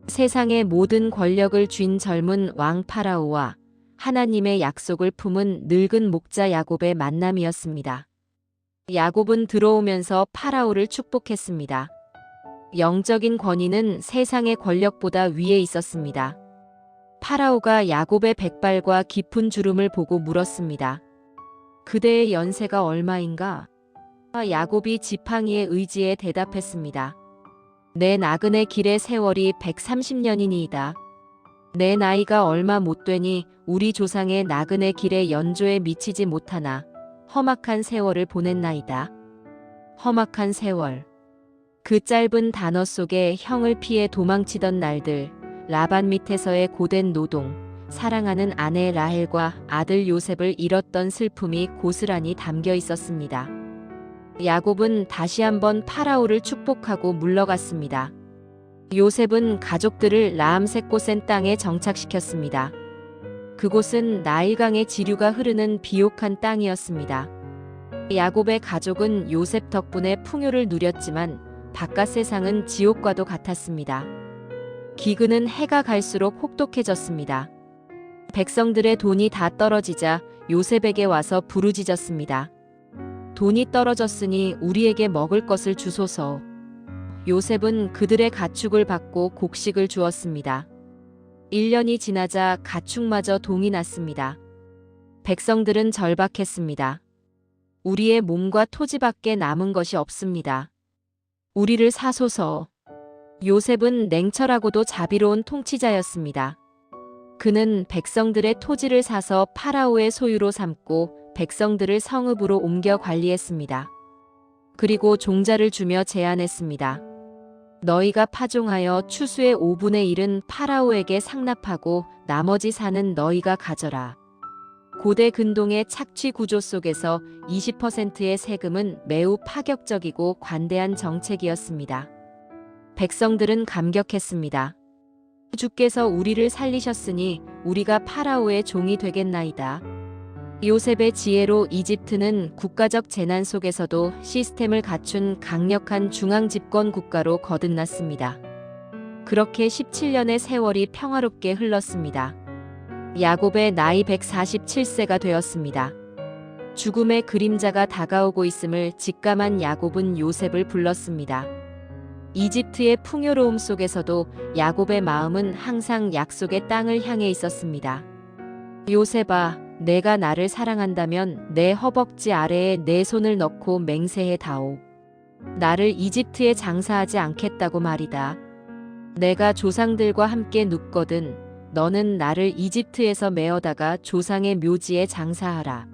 Speaker 1: 세상의 모든 권력을 쥔 젊은 왕 파라오와 하나님의 약속을 품은 늙은 목자 야곱의 만남이었습니다. 야곱은 들어오면서 파라오를 축복했습니다. 영적인 권위는 세상의 권력보다 위에 있었습니다. 파라오가 야곱의 백발과 깊은 주름을 보고 물었습니다. 그대의 연세가 얼마인가? 야곱이 지팡이의 의지에 대답했습니다. 내 나그네 길의 세월이 130년이니이다. 내 나이가 얼마 못 되니 우리 조상의 나그네 길의 연조에 미치지 못하나 험악한 세월을 보냈나이다. 험악한 세월. 그 짧은 단어 속에 형을 피해 도망치던 날들, 라반 밑에서의 고된 노동, 사랑하는 아내 라헬과 아들 요셉을 잃었던 슬픔이 고스란히 담겨 있었습니다. 야곱은 다시 한번 파라오를 축복하고 물러갔습니다. 요셉은 가족들을 라암셋 고센 땅에 정착시켰습니다. 그곳은 나일강의 지류가 흐르는 비옥한 땅이었습니다. 야곱의 가족은 요셉 덕분에 풍요를 누렸지만 바깥 세상은 지옥과도 같았습니다. 기근은 해가 갈수록 혹독해졌습니다. 백성들의 돈이 다 떨어지자 요셉에게 와서 부르짖었습니다. 돈이 떨어졌으니 우리에게 먹을 것을 주소서. 요셉은 그들의 가축을 받고 곡식을 주었습니다. 1년이 지나자 가축마저 동이 났습니다. 백성들은 절박했습니다. 우리의 몸과 토지밖에 남은 것이 없습니다. 우리를 사소서. 요셉은 냉철하고도 자비로운 통치자였습니다. 그는 백성들의 토지를 사서 파라오의 소유로 삼고 백성들을 성읍으로 옮겨 관리했습니다. 그리고 종자를 주며 제안했습니다. 너희가 파종하여 추수의 5분의 1은 파라오에게 상납하고 나머지 산은 너희가 가져라. 고대 근동의 착취 구조 속에서 20%의 세금은 매우 파격적이고 관대한 정책이었습니다. 백성들은 감격했습니다. 주께서 우리를 살리셨으니 우리가 파라오의 종이 되겠나이다. 요셉의 지혜로 이집트는 국가적 재난 속에서도 시스템을 갖춘 강력한 중앙 집권 국가로 거듭났습니다. 그렇게 17년의 세월이 평화롭게 흘렀습니다. 야곱의 나이 147세가 되었습니다. 죽음의 그림자가 다가오고 있음을 직감한 야곱은 요셉을 불렀습니다. 이집트의 풍요로움 속에서도 야곱의 마음은 항상 약속의 땅을 향해 있었습니다. 요셉아, 내가 나를 사랑한다면 내 허벅지 아래에 내 손을 넣고 맹세해 다오. 나를 이집트에 장사하지 않겠다고 말이다. 내가 조상들과 함께 눕거든 너는 나를 이집트에서 메어다가 조상의 묘지에 장사하라.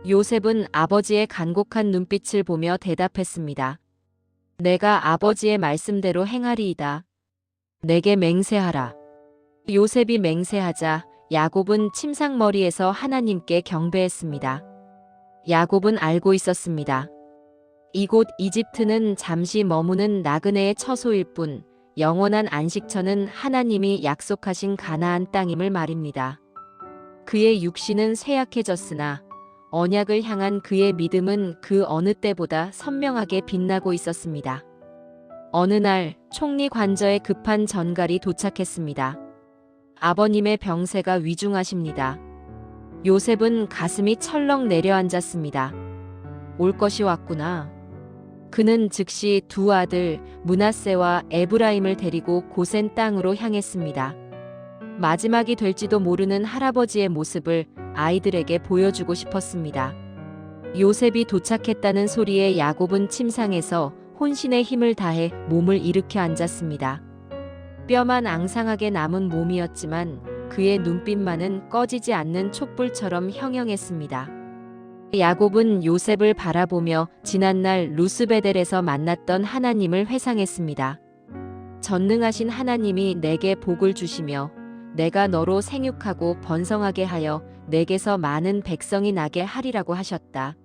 Speaker 1: 요셉은 아버지의 간곡한 눈빛을 보며 대답했습니다. 내가 아버지의 말씀대로 행하리이다. 내게 맹세하라. 요셉이 맹세하자 야곱은 침상머리에서 하나님께 경배했습니다. 야곱은 알고 있었습니다. 이곳 이집트는 잠시 머무는 나그네의 처소일 뿐 영원한 안식처는 하나님이 약속하신 가나안 땅임을 말입니다. 그의 육신은 쇠약해졌으나 언약을 향한 그의 믿음은 그 어느 때보다 선명하게 빛나고 있었습니다. 어느 날 총리 관저에 급한 전갈이 도착했습니다. 아버님의 병세가 위중하십니다. 요셉은 가슴이 철렁 내려앉았습니다. 올 것이 왔구나. 그는 즉시 두 아들 므낫세와 에브라임을 데리고 고센 땅으로 향했습니다. 마지막이 될지도 모르는 할아버지의 모습을 아이들에게 보여주고 싶었습니다. 요셉이 도착했다는 소리에 야곱은 침상에서 혼신의 힘을 다해 몸을 일으켜 앉았습니다. 뼈만 앙상하게 남은 몸이었지만 그의 눈빛만은 꺼지지 않는 촛불처럼 형형했습니다. 야곱은 요셉을 바라보며 지난날 루스베델에서 만났던 하나님을 회상했습니다. 전능하신 하나님이 내게 복을 주시며 내가 너로 생육하고 번성하게 하여 내게서 많은 백성이 나게 하리라고 하셨다.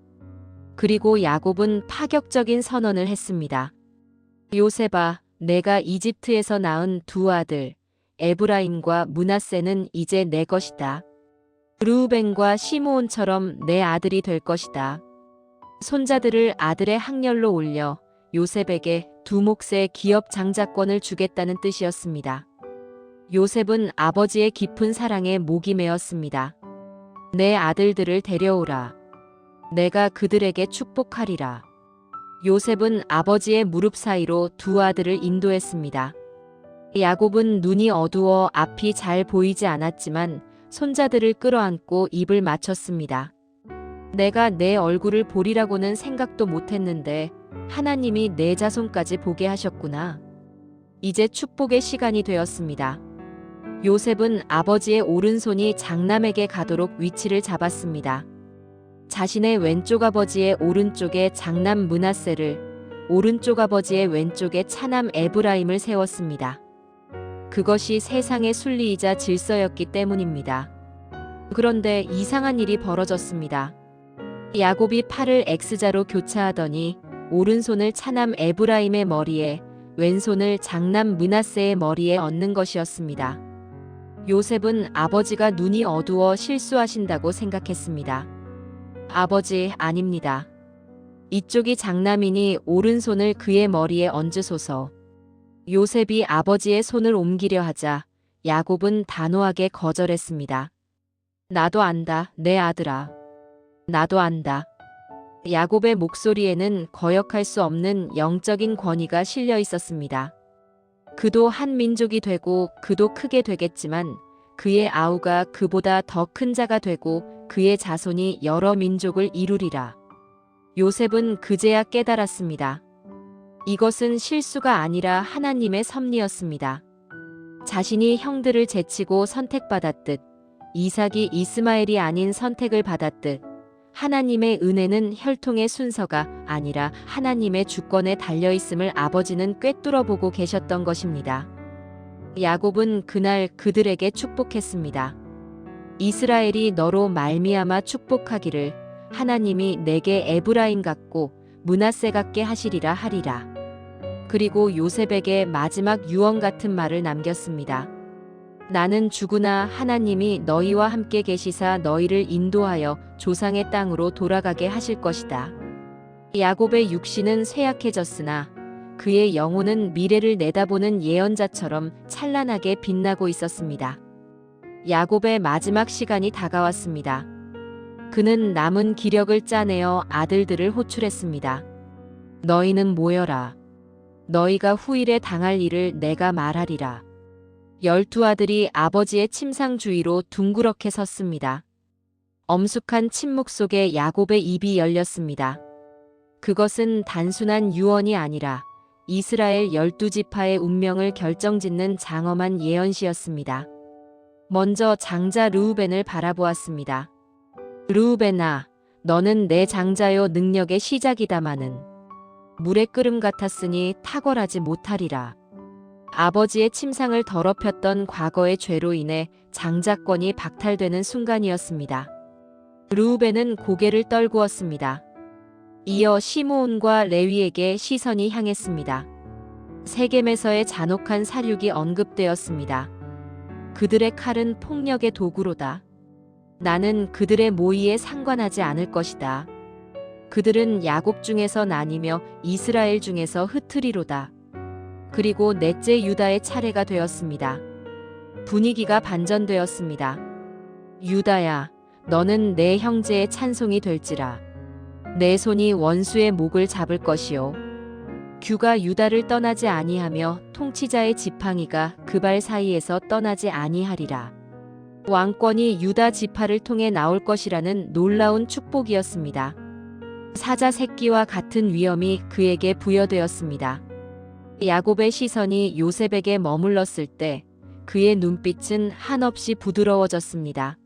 Speaker 1: 그리고 야곱은 파격적인 선언을 했습니다. 요셉아, 내가 이집트에서 낳은 두 아들 에브라임과 므낫세는 이제 내 것이다. 르우벤과 시므온처럼 내 아들이 될 것이다. 손자들을 아들의 학렬로 올려 요셉에게 두 몫의 기업 장자권을 주겠다는 뜻이었습니다. 요셉은 아버지의 깊은 사랑에 목이 메었습니다. 내 아들들을 데려오라. 내가 그들에게 축복하리라. 요셉은 아버지의 무릎 사이로 두 아들을 인도했습니다. 야곱은 눈이 어두워 앞이 잘 보이지 않았지만 손자들을 끌어안고 입을 맞췄습니다. 내가 내 얼굴을 보리라고는 생각도 못했는데 하나님이 내 자손까지 보게 하셨구나. 이제 축복의 시간이 되었습니다. 요셉은 아버지의 오른손이 장남에게 가도록 위치를 잡았습니다. 자신의 왼쪽 아버지의 오른쪽에 장남 므낫세를, 오른쪽 아버지의 왼쪽에 차남 에브라임을 세웠습니다. 그것이 세상의 순리이자 질서였기 때문입니다. 그런데 이상한 일이 벌어졌습니다. 야곱이 팔을 X자로 교차하더니 오른손을 차남 에브라임의 머리에, 왼손을 장남 므낫세의 머리에 얹는 것이었습니다. 요셉은 아버지가 눈이 어두워 실수하신다고 생각했습니다. 아버지, 아닙니다. 이쪽이 장남이니 오른손을 그의 머리에 얹으소서. 요셉이 아버지의 손을 옮기려 하자 야곱은 단호하게 거절했습니다. 나도 안다, 내 아들아. 나도 안다. 야곱의 목소리에는 거역할 수 없는 영적인 권위가 실려 있었습니다. 그도 한 민족이 되고 그도 크게 되겠지만 그의 아우가 그보다 더 큰 자가 되고 그의 자손이 여러 민족을 이루리라. 요셉은 그제야 깨달았습니다. 이것은 실수가 아니라 하나님의 섭리였습니다. 자신이 형들을 제치고 선택받았듯, 이삭이 이스마엘이 아닌 선택을 받았듯, 하나님의 은혜는 혈통의 순서가 아니라 하나님의 주권에 달려있음을 아버지는 꿰뚫어 보고 계셨던 것입니다. 야곱은 그날 그들에게 축복했습니다. 이스라엘이 너로 말미암아 축복하기를 하나님이 내게 에브라임 같고 므낫세 같게 하시리라 하리라. 그리고 요셉에게 마지막 유언 같은 말을 남겼습니다. 나는 죽으나 하나님이 너희와 함께 계시사 너희를 인도하여 조상의 땅으로 돌아가게 하실 것이다. 야곱의 육신은 쇠약해졌으나 그의 영혼은 미래를 내다보는 예언자처럼 찬란하게 빛나고 있었습니다. 야곱의 마지막 시간이 다가왔습니다. 그는 남은 기력을 짜내어 아들들을 호출했습니다. 너희는 모여라. 너희가 후일에 당할 일을 내가 말하리라. 12아들이 아버지의 침상 주위로 둥그렇게 섰습니다. 엄숙한 침묵 속에 야곱의 입이 열렸습니다. 그것은 단순한 유언이 아니라 이스라엘 12지파의 운명을 결정짓는 장엄한 예언시였습니다. 먼저 장자 르우벤을 바라보았습니다. 르우벤아, 너는 내 장자요 능력의 시작이다마는 물의 끓음 같았으니 탁월하지 못하리라. 아버지의 침상을 더럽혔던 과거의 죄로 인해 장자권이 박탈되는 순간이었습니다. 르우벤은 고개를 떨구었습니다. 이어 시므온과 레위에게 시선이 향했습니다. 세겜에서의 잔혹한 살육이 언급되었습니다. 그들의 칼은 폭력의 도구로다. 나는 그들의 모의에 상관하지 않을 것이다. 그들은 야곱 중에서 나뉘며 이스라엘 중에서 흩으리로다. 그리고 넷째 유다의 차례가 되었습니다. 분위기가 반전되었습니다. 유다야, 너는 내 형제의 찬송이 될지라. 내 손이 원수의 목을 잡을 것이요. 규가 유다를 떠나지 아니하며 통치자의 지팡이가 그 발 사이에서 떠나지 아니하리라. 왕권이 유다 지파를 통해 나올 것이라는 놀라운 축복이었습니다. 사자 새끼와 같은 위엄이 그에게 부여되었습니다. 야곱의 시선이 요셉에게 머물렀을 때 그의 눈빛은 한없이 부드러워졌습니다.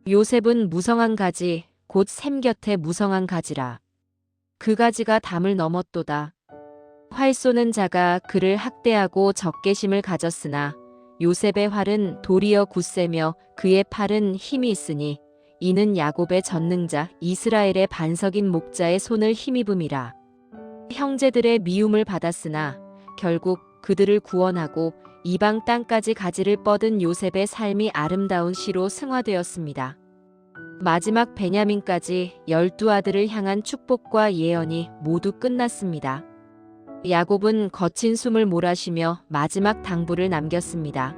Speaker 1: 요셉은 무성한 가지, 곧 샘 곁에 무성한 가지라. 그 가지가 담을 넘었도다. 활 쏘는 자가 그를 학대하고 적개심을 가졌으나 요셉의 활은 도리어 굳세며 그의 팔은 힘이 있으니 이는 야곱의 전능자 이스라엘의 반석인 목자의 손을 힘입음이라. 형제들의 미움을 받았으나 결국 그들을 구원하고 이방 땅까지 가지를 뻗은 요셉의 삶이 아름다운 시로 승화되었습니다. 마지막 베냐민까지 12아들을 향한 축복과 예언이 모두 끝났습니다. 야곱은 거친 숨을 몰아쉬며 마지막 당부를 남겼습니다.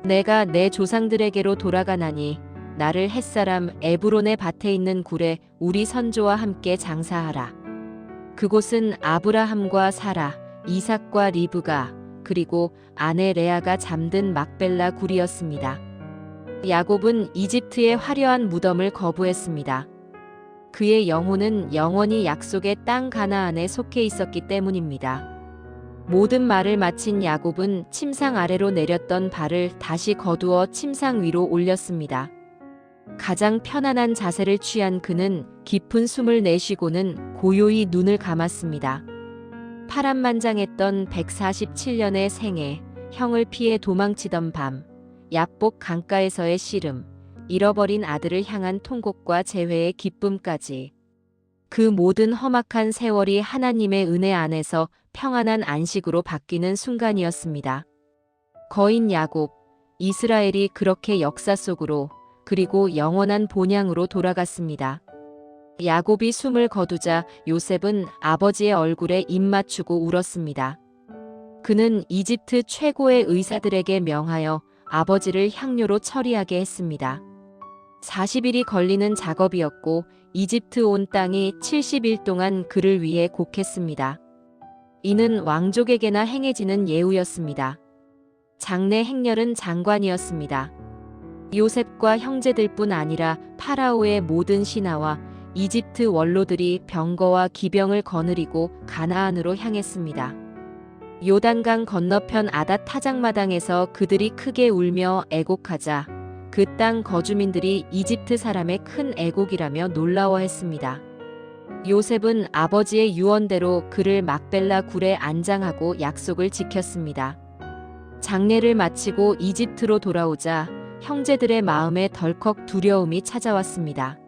Speaker 1: 내가 내 조상들에게로 돌아가나니 나를 햇사람 에브론의 밭에 있는 굴에 우리 선조와 함께 장사하라. 그곳은 아브라함과 사라, 이삭과 리브가 그리고 아내 레아가 잠든 막벨라 굴이었습니다. 야곱은 이집트의 화려한 무덤을 거부했습니다. 그의 영혼은 영원히 약속의 땅 가나안에 속해 있었기 때문입니다. 모든 말을 마친 야곱은 침상 아래로 내렸던 발을 다시 거두어 침상 위로 올렸습니다. 가장 편안한 자세를 취한 그는 깊은 숨을 내쉬고는 고요히 눈을 감았습니다. 파란만장했던 147년의 생애, 형을 피해 도망치던 밤, 야복 강가에서의 씨름, 잃어버린 아들을 향한 통곡과 재회의 기쁨까지. 그 모든 험악한 세월이 하나님의 은혜 안에서 평안한 안식으로 바뀌는 순간이었습니다. 거인 야곱, 이스라엘이 그렇게 역사 속으로 그리고 영원한 본향으로 돌아갔습니다. 야곱이 숨을 거두자 요셉은 아버지의 얼굴에 입 맞추고 울었습니다. 그는 이집트 최고의 의사들에게 명하여 아버지를 향료로 처리하게 했습니다. 40일이 걸리는 작업이었고 이집트 온 땅이 70일 동안 그를 위해 곡했습니다. 이는 왕족에게나 행해지는 예우였습니다. 장래 행렬은 장관이었습니다. 요셉과 형제들뿐 아니라 파라오의 모든 신하와 이집트 원로들이 병거와 기병을 거느리고 가나안으로 향했습니다. 요단강 건너편 아닷 타작마당에서 그들이 크게 울며 애곡하자 그 땅 거주민들이 이집트 사람의 큰 애곡이라며 놀라워했습니다. 요셉은 아버지의 유언대로 그를 막벨라 굴에 안장하고 약속을 지켰습니다. 장례를 마치고 이집트로 돌아오자 형제들의 마음에 덜컥 두려움이 찾아왔습니다.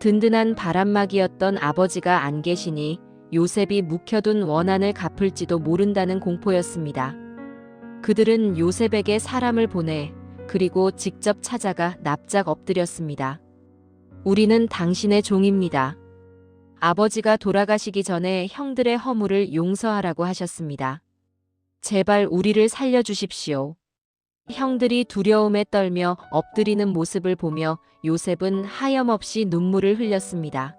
Speaker 1: 든든한 바람막이였던 아버지가 안 계시니 요셉이 묵혀둔 원한을 갚을지도 모른다는 공포였습니다. 그들은 요셉에게 사람을 보내 그리고 직접 찾아가 납작 엎드렸습니다. 우리는 당신의 종입니다. 아버지가 돌아가시기 전에 형들의 허물을 용서하라고 하셨습니다. 제발 우리를 살려주십시오. 형들이 두려움에 떨며 엎드리는 모습을 보며 요셉은 하염없이 눈물을 흘렸습니다.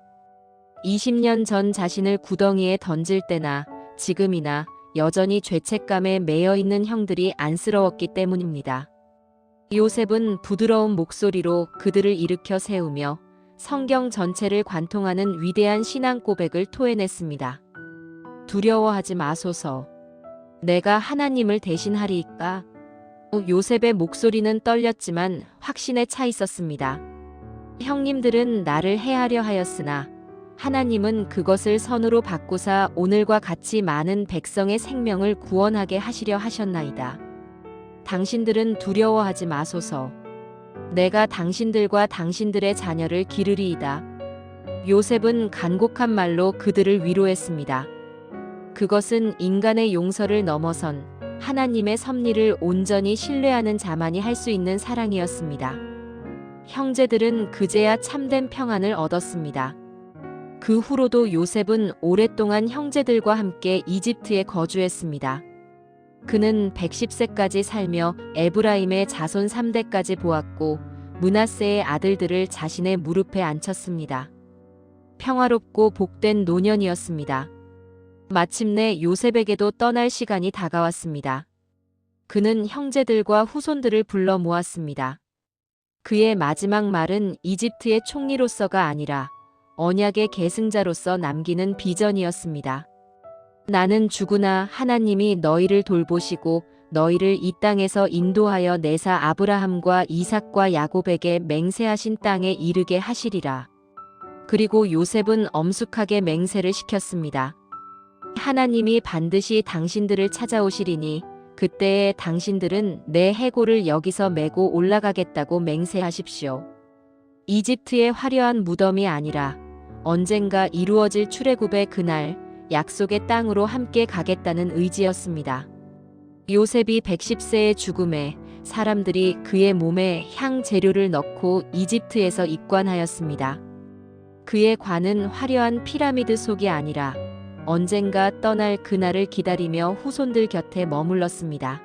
Speaker 1: 20년 전 자신을 구덩이에 던질 때나 지금이나 여전히 죄책감에 매여 있는 형들이 안쓰러웠기 때문입니다. 요셉은 부드러운 목소리로 그들을 일으켜 세우며 성경 전체를 관통하는 위대한 신앙 고백을 토해냈습니다. 두려워하지 마소서. 내가 하나님을 대신하리이까. 요셉의 목소리는 떨렸지만 확신에 차 있었습니다. 형님들은 나를 해하려 하였으나 하나님은 그것을 선으로 바꾸사 오늘과 같이 많은 백성의 생명을 구원하게 하시려 하셨나이다. 당신들은 두려워하지 마소서. 내가 당신들과 당신들의 자녀를 기르리이다. 요셉은 간곡한 말로 그들을 위로했습니다. 그것은 인간의 용서를 넘어선 하나님의 섭리를 온전히 신뢰하는 자만이 할 수 있는 사랑이었습니다. 형제들은 그제야 참된 평안을 얻었습니다. 그 후로도 요셉은 오랫동안 형제들과 함께 이집트에 거주했습니다. 그는 110세까지 살며 에브라임의 자손 3대까지 보았고 므낫세의 아들들을 자신의 무릎에 앉혔습니다. 평화롭고 복된 노년이었습니다. 마침내 요셉에게도 떠날 시간이 다가왔습니다. 그는 형제들과 후손들을 불러 모았습니다. 그의 마지막 말은 이집트의 총리로서가 아니라 언약의 계승자로서 남기는 비전이었습니다. 나는 죽으나 하나님이 너희를 돌보시고 너희를 이 땅에서 인도하여 내사 아브라함과 이삭과 야곱에게 맹세하신 땅에 이르게 하시리라. 그리고 요셉은 엄숙하게 맹세를 시켰습니다. 하나님이 반드시 당신들을 찾아오시리니 그때에 당신들은 내 해골을 여기서 메고 올라가겠다고 맹세하십시오. 이집트의 화려한 무덤이 아니라 언젠가 이루어질 출애굽의 그날 약속의 땅으로 함께 가겠다는 의지였습니다. 요셉이 110세의 죽음에 사람들이 그의 몸에 향 재료를 넣고 이집트에서 입관하였습니다. 그의 관은 화려한 피라미드 속이 아니라 언젠가 떠날 그날을 기다리며 후손들 곁에 머물렀습니다.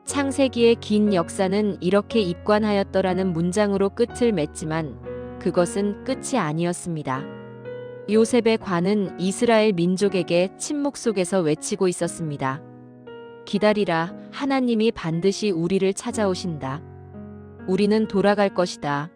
Speaker 1: 창세기의 긴 역사는 이렇게 입관하였더라는 문장으로 끝을 맺지만 그것은 끝이 아니었습니다. 요셉의 관은 이스라엘 민족에게 침묵 속에서 외치고 있었습니다. 기다리라, 하나님이 반드시 우리를 찾아오신다. 우리는 돌아갈 것이다.